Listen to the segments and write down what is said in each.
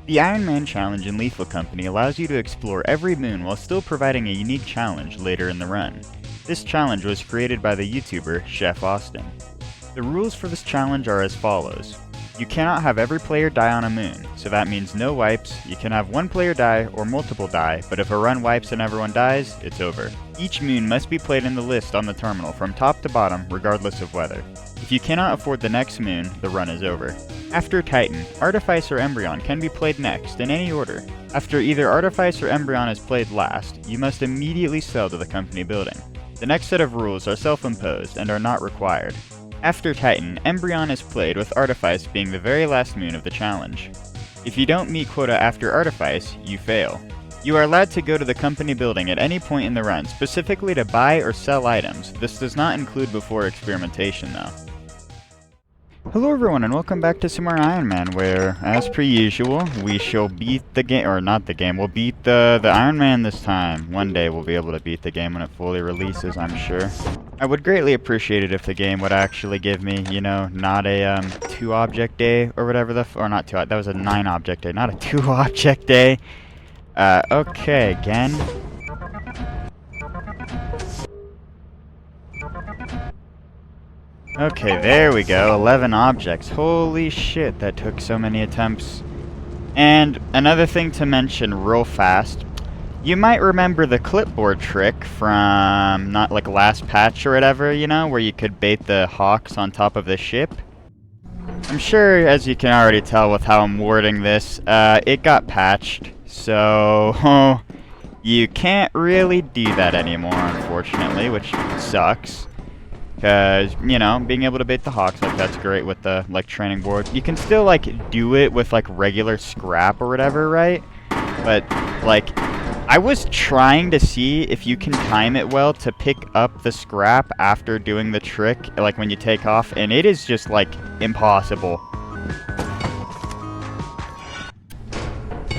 The Ironman challenge in Lethal Company allows you to explore every moon while still providing a unique challenge later in the run. This challenge was created by the YouTuber Chef Austin. The rules for this challenge are as follows. You cannot have every player die on a moon, so that means no wipes. You can have one player die or multiple die, but if a run wipes and everyone dies, it's over. Each moon must be played in the list on the terminal from top to bottom, regardless of weather. If you cannot afford the next moon, the run is over. After Titan, Artifice or Embrion can be played next, in any order. After either Artifice or Embrion is played last, you must immediately sell to the company building. The next set of rules are self-imposed and are not required. After Titan, Embrion is played with Artifice being the very last moon of the challenge. If you don't meet quota after Artifice, you fail. You are allowed to go to the company building at any point in the run, specifically to buy or sell items. This does not include before Experimentation though. Hello everyone and welcome back to some more Ironman, where, as per usual, we shall beat the game, or not the game, we'll beat the Ironman this time. One day we'll be able to beat the game when it fully releases, I'm sure. I would greatly appreciate it if the game would actually give me, you know, not a 2 object day, or whatever or not 2, that was a 9 object day, not a 2 object day. Okay, again. Okay, there we go. 11 objects. Holy shit, that took so many attempts. And another thing to mention real fast. You might remember the clipboard trick from, not like last patch or whatever, you know, where you could bait the hawks on top of the ship. I'm sure, as you can already tell with how I'm wording this, it got patched. So, you can't really do that anymore, unfortunately, which sucks. Because, you know, being able to bait the hawks, like, that's great with the, like, training board. You can still, like, do it with, like, regular scrap or whatever, right? But, like, I was trying to see if you can time it well to pick up the scrap after doing the trick, like, when you take off, and it is just, like, impossible.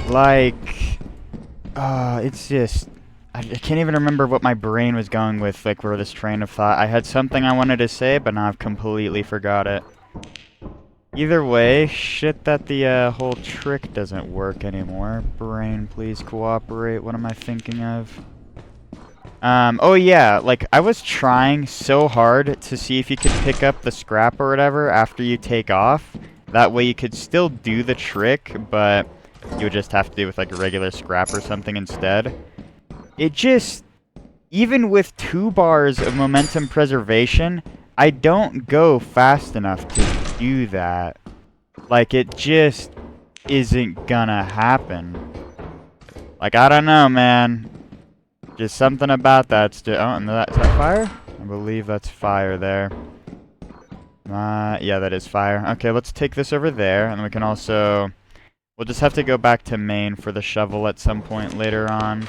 Like, it's just... I can't even remember what my brain was going with, like, where this train of thought. I had something I wanted to say, but now I've completely forgot it. Either way, shit that the whole trick doesn't work anymore. Brain, please cooperate. What am I thinking of? Oh yeah, like, I was trying so hard to see if you could pick up the scrap or whatever after you take off. That way you could still do the trick, but you would just have to do it with, like, a regular scrap or something instead. It just, even with 2 bars of momentum preservation, I don't go fast enough to do that. Like, it just isn't gonna happen. Like, I don't know, man. Just something about that. Oh, and is that fire? I believe that's fire there. Yeah, that is fire. Okay, let's take this over there, and we can also... We'll just have to go back to main for the shovel at some point later on.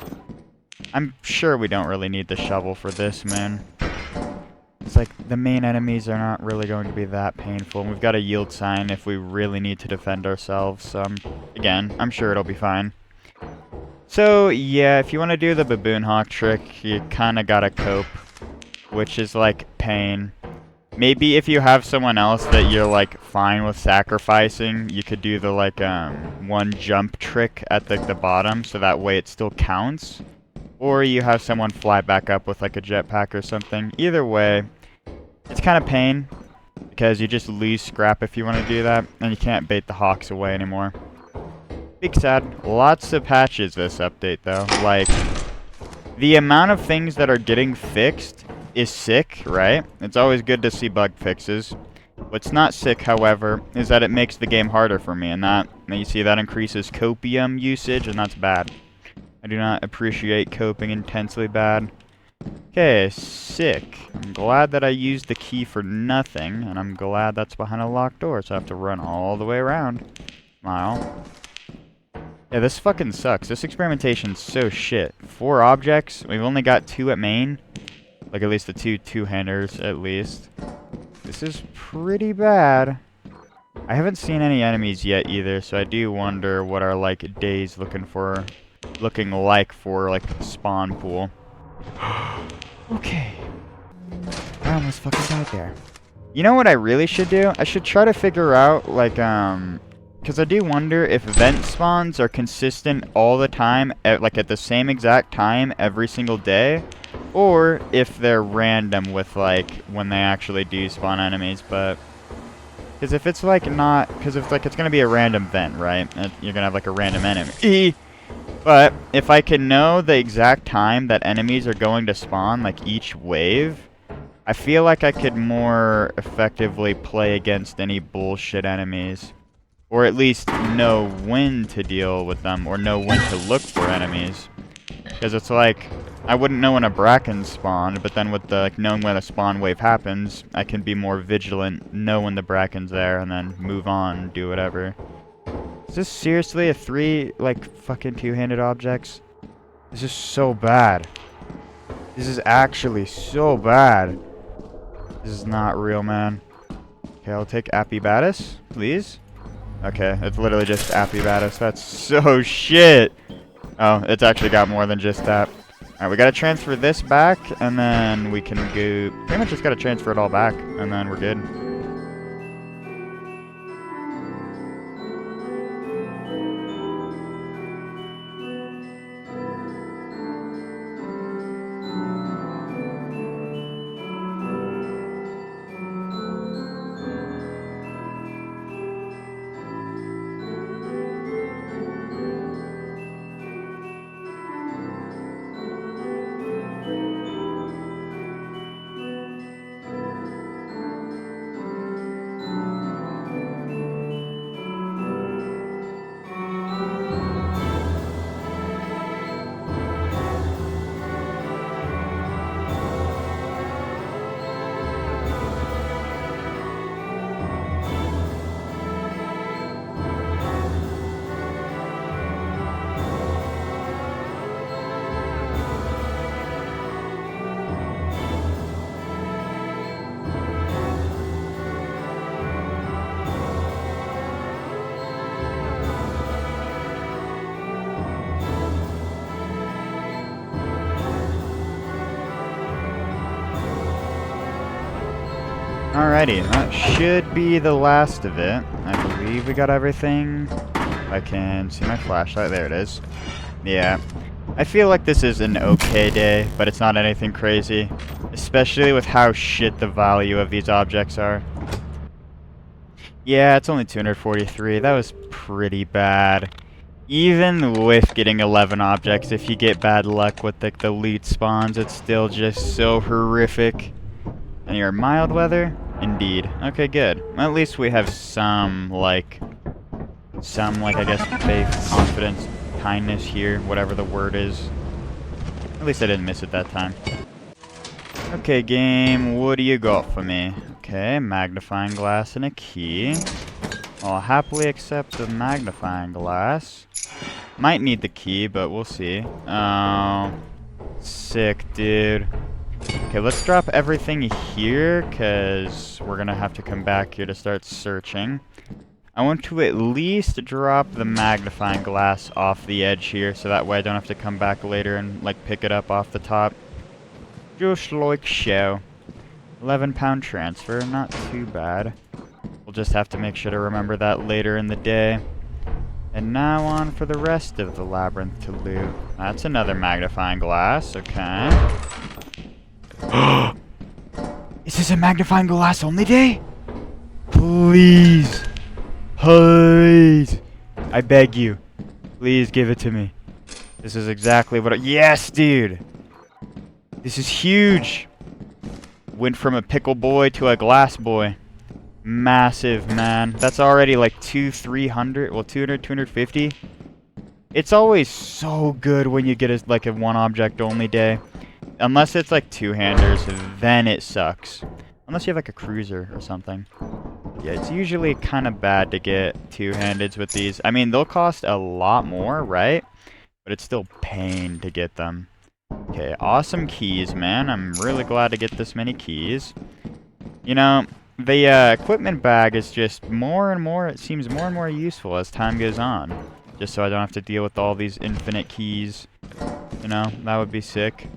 I'm sure we don't really need the shovel for this, man. It's like, the main enemies are not really going to be that painful. We've got a yield sign if we really need to defend ourselves. So, again, I'm sure it'll be fine. So, yeah, if you want to do the baboon hawk trick, you kind of gotta cope. Which is, like, pain. Maybe if you have someone else that you're, like, fine with sacrificing, you could do the, like, one jump trick at the bottom, so that way it still counts. Or you have someone fly back up with, like, a jetpack or something. Either way, it's kind of pain, because you just lose scrap if you want to do that, and you can't bait the hawks away anymore. Big sad. Lots of patches this update, though. Like, the amount of things that are getting fixed is sick, right? It's always good to see bug fixes. What's not sick, however, is that it makes the game harder for me, and you see that increases copium usage, and that's bad. I do not appreciate coping intensely bad. Okay, sick. I'm glad that I used the key for nothing, and I'm glad that's behind a locked door, so I have to run all the way around. Smile. Yeah, this fucking sucks. This experimentation's so shit. 4 objects, we've only got 2 at main. Like, at least the 2 two-handers, at least. This is pretty bad. I haven't seen any enemies yet, either, so I do wonder what our, like, day's looking like for, like, spawn pool. Okay. I almost fucking died there. You know what I really should do? I should try to figure out, like, Because I do wonder if vent spawns are consistent all the time, like at the same exact time every single day, or if they're random with like when they actually do spawn enemies. But because if it's like not, because if like it's gonna be a random vent, right? You're gonna have like a random enemy. But if I can know the exact time that enemies are going to spawn, like each wave, I feel like I could more effectively play against any bullshit enemies. Or at least know when to deal with them, or know when to look for enemies. Because it's like, I wouldn't know when a bracken spawned, but then with the like, knowing when a spawn wave happens, I can be more vigilant, know when the bracken's there, and then move on, do whatever. Is this seriously a 3, like, fucking two-handed objects? This is so bad. This is actually so bad. This is not real, man. Okay, I'll take Appibatus, please. Okay, it's literally just Appibatus. That's so shit. Oh, it's actually got more than just that. Alright, we gotta transfer this back, and then we can go... Pretty much just gotta transfer it all back, and then we're good. Alrighty, that should be the last of it. I believe we got everything. I can see my flashlight. There it is. Yeah. I feel like this is an okay day, but it's not anything crazy. Especially with how shit the value of these objects are. Yeah, it's only 243. That was pretty bad. Even with getting 11 objects, if you get bad luck with the loot spawns, it's still just so horrific. And you're mild weather? Indeed. Okay, good. Well, at least we have some, I guess, faith, confidence, kindness here, whatever the word is. At least I didn't miss it that time. Okay, game, what do you got for me? Okay, magnifying glass and a key. I'll happily accept the magnifying glass. Might need the key, but we'll see. Oh, sick, dude. Okay, let's drop everything here, because we're going to have to come back here to start searching. I want to at least drop the magnifying glass off the edge here, so that way I don't have to come back later and, pick it up off the top. Just like so. 11-pound transfer, not too bad. We'll just have to make sure to remember that later in the day. And now on for the rest of the labyrinth to loot. That's another magnifying glass, okay. Is this a magnifying glass only day? Please. Please. I beg you. Please give it to me. This is exactly what yes, dude. This is huge. Went from a pickle boy to a glass boy. Massive, man. That's already like 300, well, 200, 250. It's always so good when you get a one object only day. Unless it's like two-handers, then it sucks. Unless you have like a cruiser or something. Yeah, it's usually kind of bad to get two-handeds with these. I mean, they'll cost a lot more, right? But it's still pain to get them. Okay, awesome keys, man. I'm really glad to get this many keys. You know, the equipment bag is just more and more, it seems more and more useful as time goes on. Just so I don't have to deal with all these infinite keys. You know, that would be sick.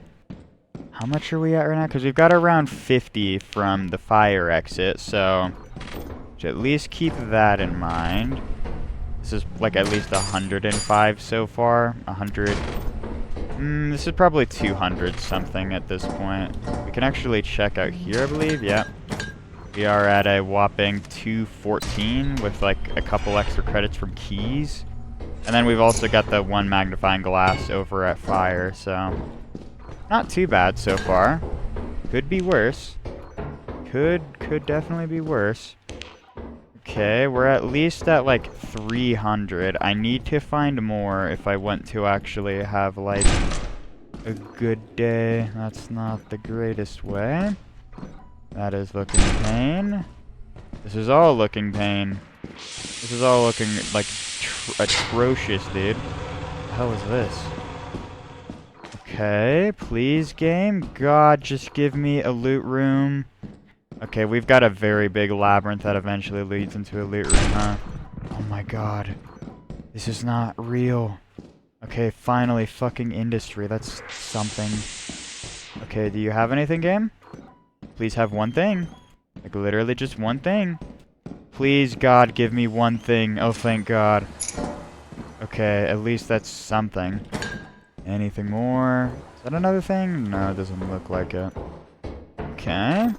How much are we at right now? Because we've got around 50 from the fire exit, so should at least keep that in mind. This is like at least 105 so far. 100. This is probably 200 something at this point. We can actually check out here, I believe. Yeah. We are at a whopping 214 with like a couple extra credits from keys. And then we've also got the one magnifying glass over at fire, so not too bad so far. Could be worse. Could definitely be worse. Okay, we're at least at like 300. I need to find more if I want to actually have like a good day. That's not the greatest way. That is looking pain. This is all looking pain. This is all looking like atrocious, dude. What the hell is this? Okay, please game. God, just give me a loot room. Okay, we've got a very big labyrinth that eventually leads into a loot room, huh? Oh my god. This is not real. Okay, finally, fucking industry. That's something. Okay, do you have anything, game? Please have one thing. Like, literally just one thing. Please, God, give me one thing. Oh, thank God. Okay, at least that's something. Anything more? Is that another thing? No, it doesn't look like it. Okay.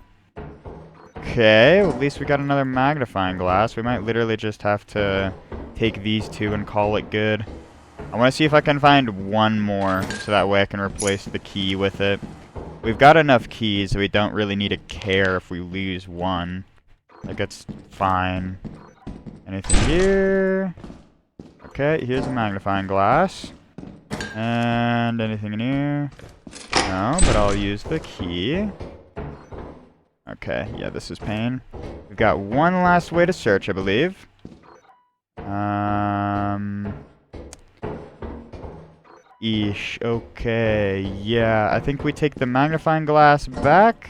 Okay, well, at least we got another magnifying glass. We might literally just have to take these two and call it good. I want to see if I can find one more, so that way I can replace the key with it. We've got enough keys, so we don't really need to care if we lose one. Like, it's fine. Anything here? Okay, here's a magnifying glass. And anything in here? No, but I'll use the key. Okay, yeah, this is pain. We've got one last way to search, I believe. Eesh, okay, yeah, I think we take the magnifying glass back.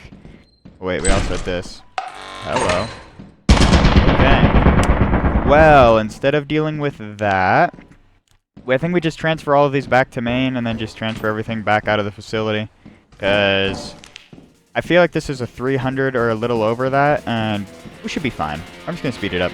Wait, we also had this. Hello. Okay. Well, instead of dealing with that, I think we just transfer all of these back to main and then just transfer everything back out of the facility. Because I feel like this is a 300 or a little over that, and we should be fine. I'm just going to speed it up.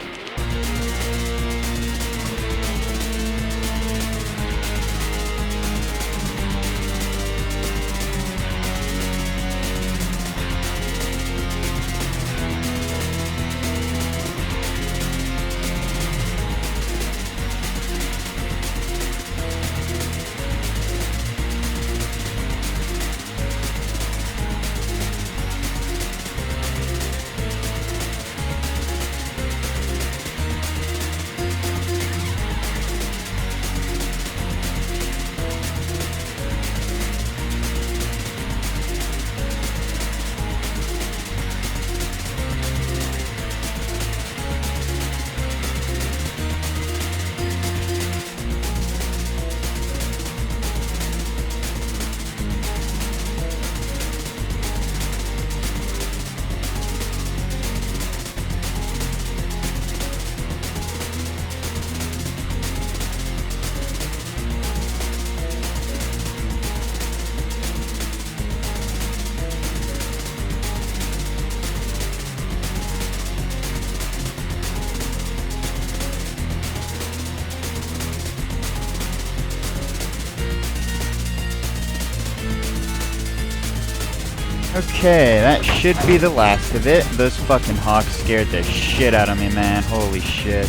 Okay, that should be the last of it. Those fucking hawks scared the shit out of me, man. Holy shit.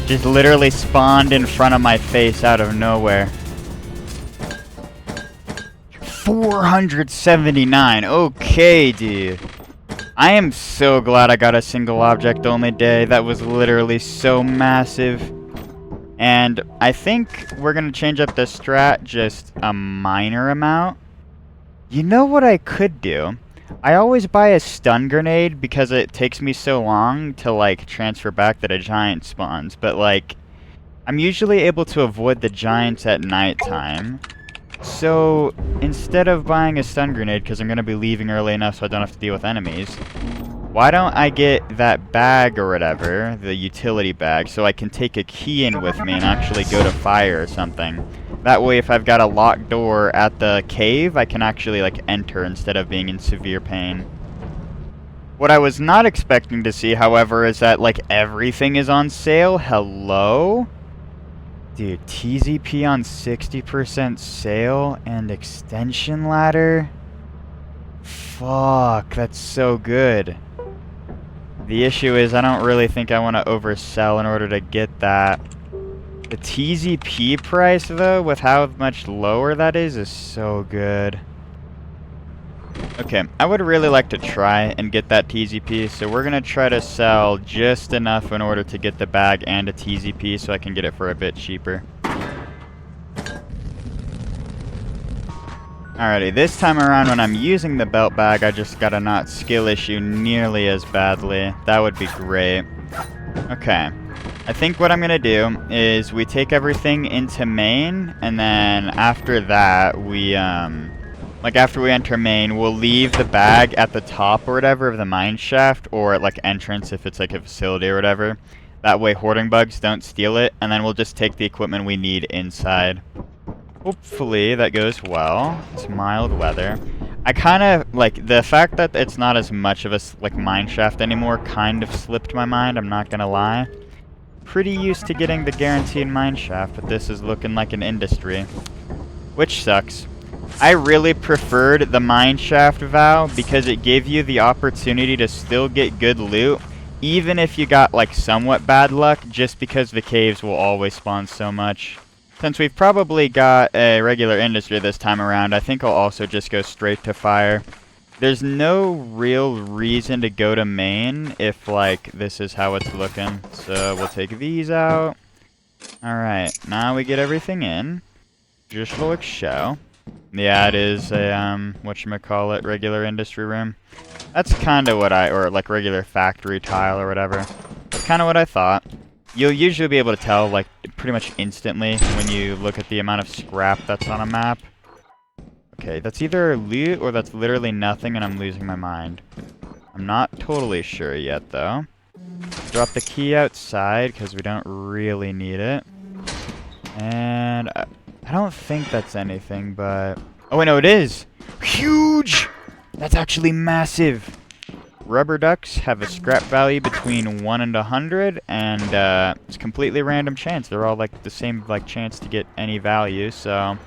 Just literally spawned in front of my face out of nowhere. 479. Okay, dude. I am so glad I got a single object only day. That was literally so massive. And I think we're going to change up the strat just a minor amount. You know what I could do? I always buy a stun grenade because it takes me so long to, like, transfer back that a giant spawns. But, like, I'm usually able to avoid the giants at nighttime. So, instead of buying a stun grenade, because I'm going to be leaving early enough so I don't have to deal with enemies, why don't I get that bag or whatever, the utility bag, so I can take a key in with me and actually go to fire or something. That way, if I've got a locked door at the cave, I can actually, like, enter instead of being in severe pain. What I was not expecting to see, however, is that, like, everything is on sale. Hello? Dude, TZP on 60% sale and extension ladder? Fuck, that's so good. The issue is I don't really think I want to oversell in order to get that. The TZP price, though, with how much lower that is so good. Okay, I would really like to try and get that TZP, so we're going to try to sell just enough in order to get the bag and a TZP so I can get it for a bit cheaper. Alrighty, this time around when I'm using the belt bag, I just gotta not skill issue nearly as badly. That would be great. Okay. I think what I'm gonna do is we take everything into main, and then after that, we, like after we enter main, we'll leave the bag at the top or whatever of the mine shaft, or at like entrance if it's like a facility or whatever. That way hoarding bugs don't steal it, and then we'll just take the equipment we need inside. Hopefully that goes well. It's mild weather. I kind of, like, the fact that it's not as much of a, like, mine shaft anymore kind of slipped my mind, I'm not gonna lie. Pretty used to getting the guaranteed mine shaft, but this is looking like an industry. Which sucks. I really preferred the mine shaft vow because it gave you the opportunity to still get good loot, even if you got, like, somewhat bad luck, just because the caves will always spawn so much. Since we've probably got a regular industry this time around, I think I'll also just go straight to fire. There's no real reason to go to main if, like, this is how it's looking. So we'll take these out. Alright, now we get everything in. Just for like show. Yeah, it is a, whatchamacallit, regular industry room. That's kind of what or like regular factory tile or whatever. That's kind of what I thought. You'll usually be able to tell, like, pretty much instantly when you look at the amount of scrap that's on a map. Okay, that's either loot or that's literally nothing and I'm losing my mind. I'm not totally sure yet, though. Drop the key outside because we don't really need it. And I don't think that's anything, but... Oh, wait, no, it is! Huge! That's actually massive! Rubber ducks have a scrap value between 1 and 100, and it's completely random chance. They're all like the same like chance to get any value, so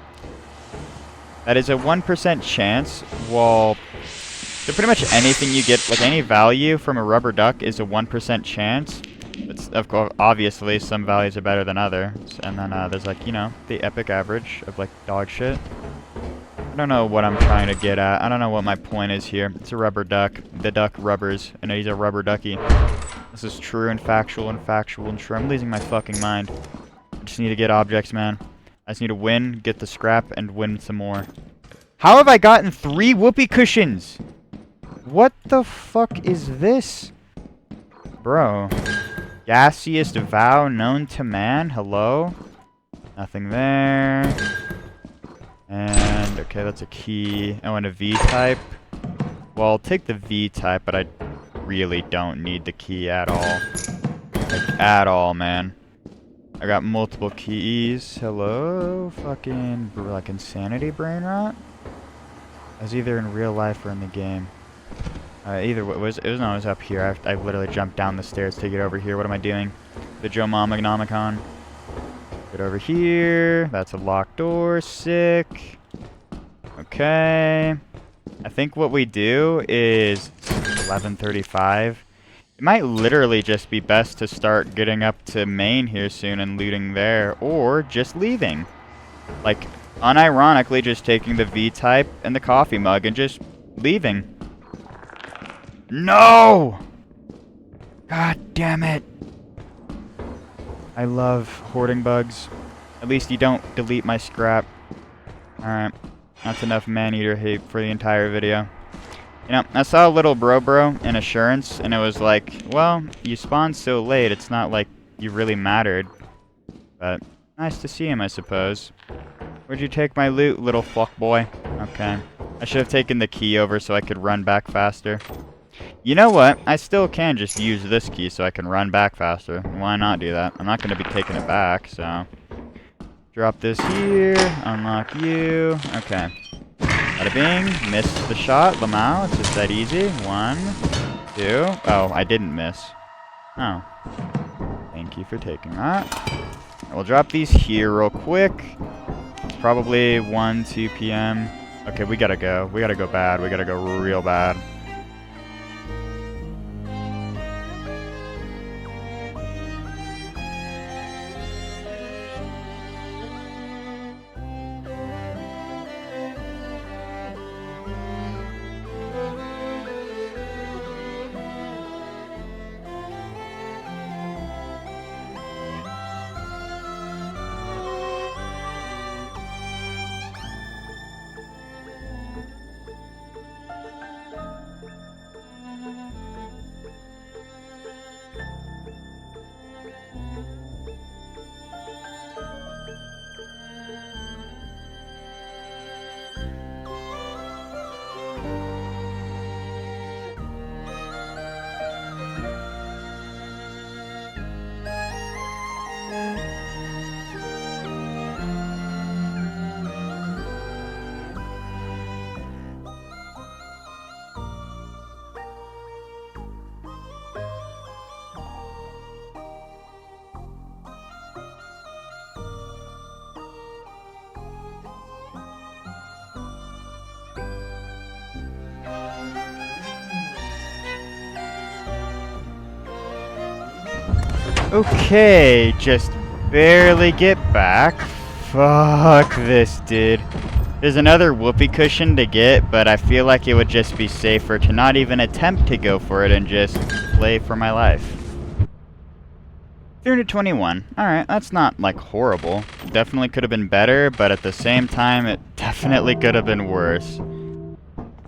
that is a 1% chance. Well, so pretty much anything you get, like any value from a rubber duck, is a 1% chance. It's of course obviously some values are better than others, and then there's like the epic average of like dog shit. I don't know what I'm trying to get at. I don't know what my point is here. It's a rubber duck. The duck rubbers. And he's a rubber ducky. This is true and factual and factual and true. I'm losing my fucking mind. I just need to get objects, man. I just need to win, get the scrap, and win some more. How have I gotten 3 whoopee cushions? What the fuck is this? Bro. Gaseous vow known to man? Hello? Nothing there. And, okay, that's a key. Oh, and a V-type. Well, I'll take the V-type, but I really don't need the key at all. Like, at all, man. I got multiple keys. Hello? Fucking, like, insanity brain rot? I was either in real life or in the game. Either way, it was up here. I literally jumped down the stairs to get over here. What am I doing? The Joe-mama-nomi-con. Get over here. That's a locked door. Sick. Okay. I think what we do is 11:35. It might literally just be best to start getting up to main here soon and looting there, or just leaving. Like, unironically, just taking the V-type and the coffee mug and just leaving. No! God damn it. I love hoarding bugs. At least you don't delete my scrap. Alright. That's enough maneater hate for the entire video. You know, I saw a little bro in Assurance, and it was like, well, you spawned so late, it's not like you really mattered. But, nice to see him, I suppose. Where'd you take my loot, little fuckboy? Okay. I should have taken the key over so I could run back faster. You know what? I still can just use this key so I can run back faster. Why not do that? I'm not going to be taking it back, so... Drop this here. Unlock you. Okay. Bada bing. Missed the shot. Lamau. It's just that easy. 1, 2. Oh, I didn't miss. Oh. Thank you for taking that. We'll drop these here real quick. It's probably 1, 2 p.m. Okay, we gotta go. We gotta go bad. We gotta go real bad. Okay, just barely get back. Fuck this, dude. There's another whoopee cushion to get, but I feel like it would just be safer to not even attempt to go for it and just play for my life. 321. Alright, that's not, like, horrible. Definitely could have been better, but at the same time, it definitely could have been worse.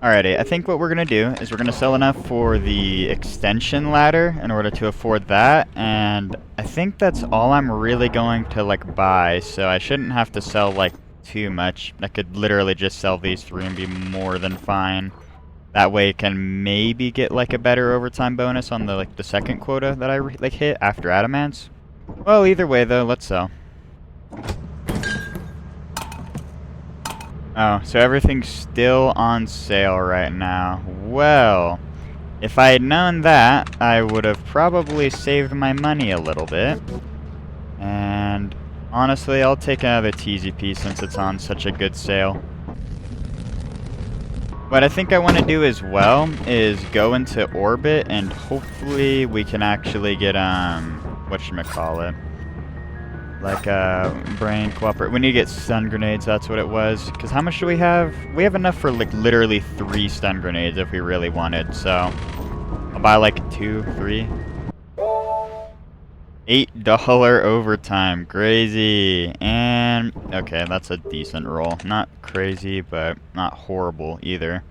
Alrighty, I think what we're going to do is we're going to sell enough for the extension ladder in order to afford that, and I think that's all I'm really going to, like, buy, so I shouldn't have to sell, like, too much. I could literally just sell these 3 and be more than fine. That way I can maybe get, like, a better overtime bonus on the, like, the second quota that I, like, hit after Adamance. Well, either way, though, let's sell. Oh, so everything's still on sale right now. Well, if I had known that, I would have probably saved my money a little bit. And honestly, I'll take another TZP since it's on such a good sale. What I think I want to do as well is go into orbit and hopefully we can actually get, whatchamacallit? Like, brain cooperate. We need to get stun grenades, that's what it was. Because how much do we have? We have enough for, like, literally 3 stun grenades if we really wanted. So, I'll buy, like, 2, 3. $8 overtime. Crazy. And, okay, that's a decent roll. Not crazy, but not horrible either.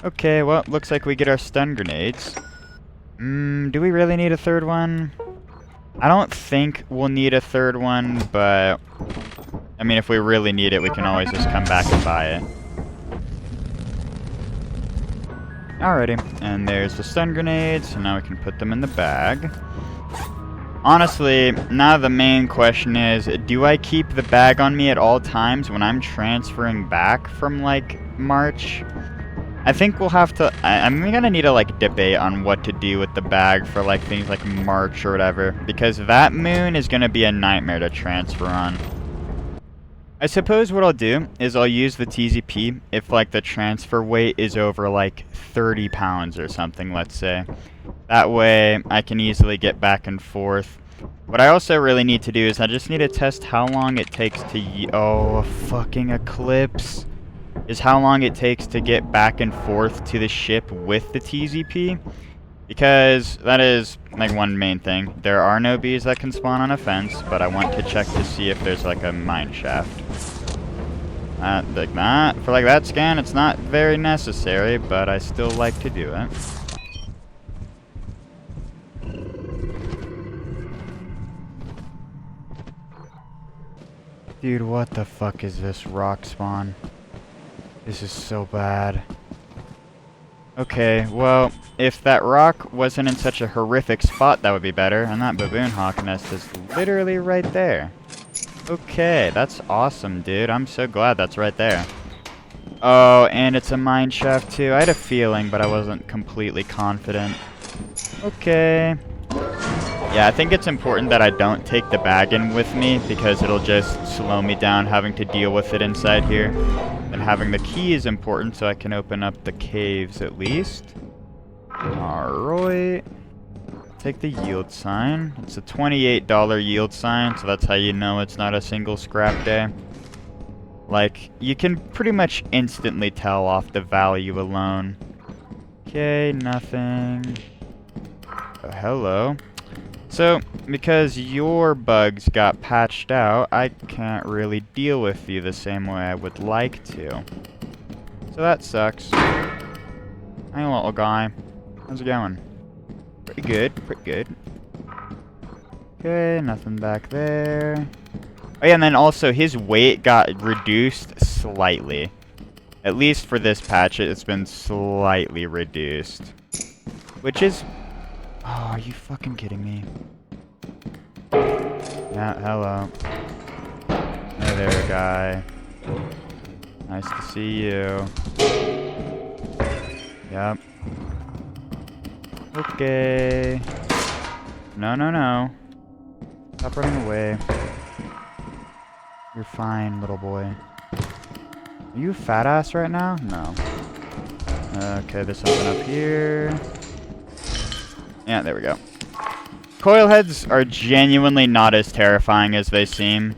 Okay, well, looks like we get our stun grenades. Do we really need a third one? I don't think we'll need a third one, but I mean, if we really need it, we can always just come back and buy it. Alrighty, and there's the stun grenades, so now we can put them in the bag. Honestly, now the main question is, do I keep the bag on me at all times when I'm transferring back from, like, March? I think we'll have to, I'm gonna need to, like, debate on what to do with the bag for, like, things like March or whatever, because that moon is gonna be a nightmare to transfer on. I suppose what I'll do is I'll use the TZP if, like, the transfer weight is over, like, 30 pounds or something, let's say. That way, I can easily get back and forth. What I also really need to do is I just need to test how long it takes to, oh, fucking eclipse. Is how long it takes to get back and forth to the ship with the TZP. Because that is, like, one main thing. There are no bees that can spawn on a fence, but I want to check to see if there's, like, a mine shaft. Like that. For, like, that scan, it's not very necessary, but I still like to do it. Dude, what the fuck is this rock spawn? This is so bad. Okay, well, if that rock wasn't in such a horrific spot, that would be better. And that baboon hawk nest is literally right there. Okay, that's awesome, dude. I'm so glad that's right there. Oh, and it's a mine shaft, too. I had a feeling, but I wasn't completely confident. Okay. Yeah, I think it's important that I don't take the bag in with me because it'll just slow me down having to deal with it inside here. And having the key is important so I can open up the caves at least. Alright. Take the yield sign. It's a $28 yield sign, so that's how you know it's not a single scrap day. Like, you can pretty much instantly tell off the value alone. Okay, nothing. Oh, hello. So, because your bugs got patched out, I can't really deal with you the same way I would like to. So that sucks. Hey, little guy. How's it going? Pretty good, pretty good. Okay, nothing back there. Oh yeah, and then also his weight got reduced slightly. At least for this patch, it's been slightly reduced. Which is... Oh, are you fucking kidding me? Yeah, hello. Hey there, guy. Nice to see you. Yep. Okay. No, no, no. Stop running away. You're fine, little boy. Are you a fat ass right now? No. Okay, there's something up here. Yeah, there we go. Coil heads are genuinely not as terrifying as they seem.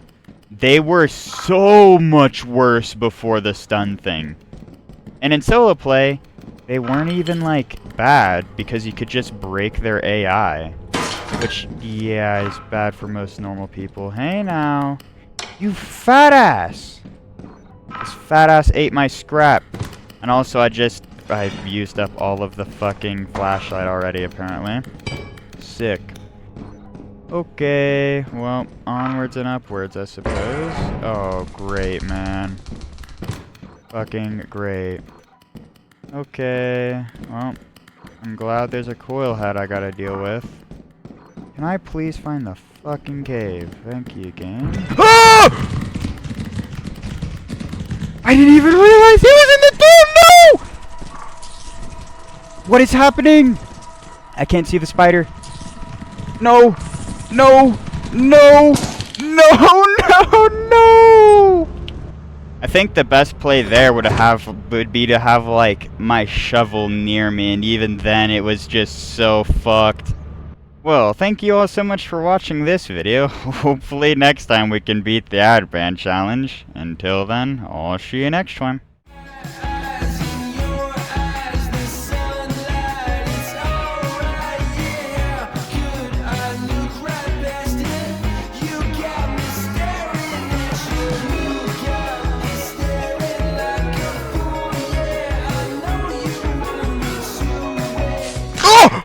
They were so much worse before the stun thing. And in solo play, they weren't even, like, bad because you could just break their AI. Which, yeah, is bad for most normal people. Hey now. You fat ass! This fat ass ate my scrap. And also I've used up all of the fucking flashlight already, apparently. Sick. Okay, well, onwards and upwards, I suppose. Oh, great, man. Fucking great. Okay, well, I'm glad there's a coil head I gotta deal with. Can I please find the fucking cave? Thank you, game. Ah! I didn't even realize he was in the door! No! What is happening? I can't see the spider. No! No! No! No! No! No! I think the best play there would be to have like my shovel near me, and even then it was just so fucked. Well, thank you all so much for watching this video. Hopefully next time we can beat the ad ban challenge. Until then, I'll see you next time.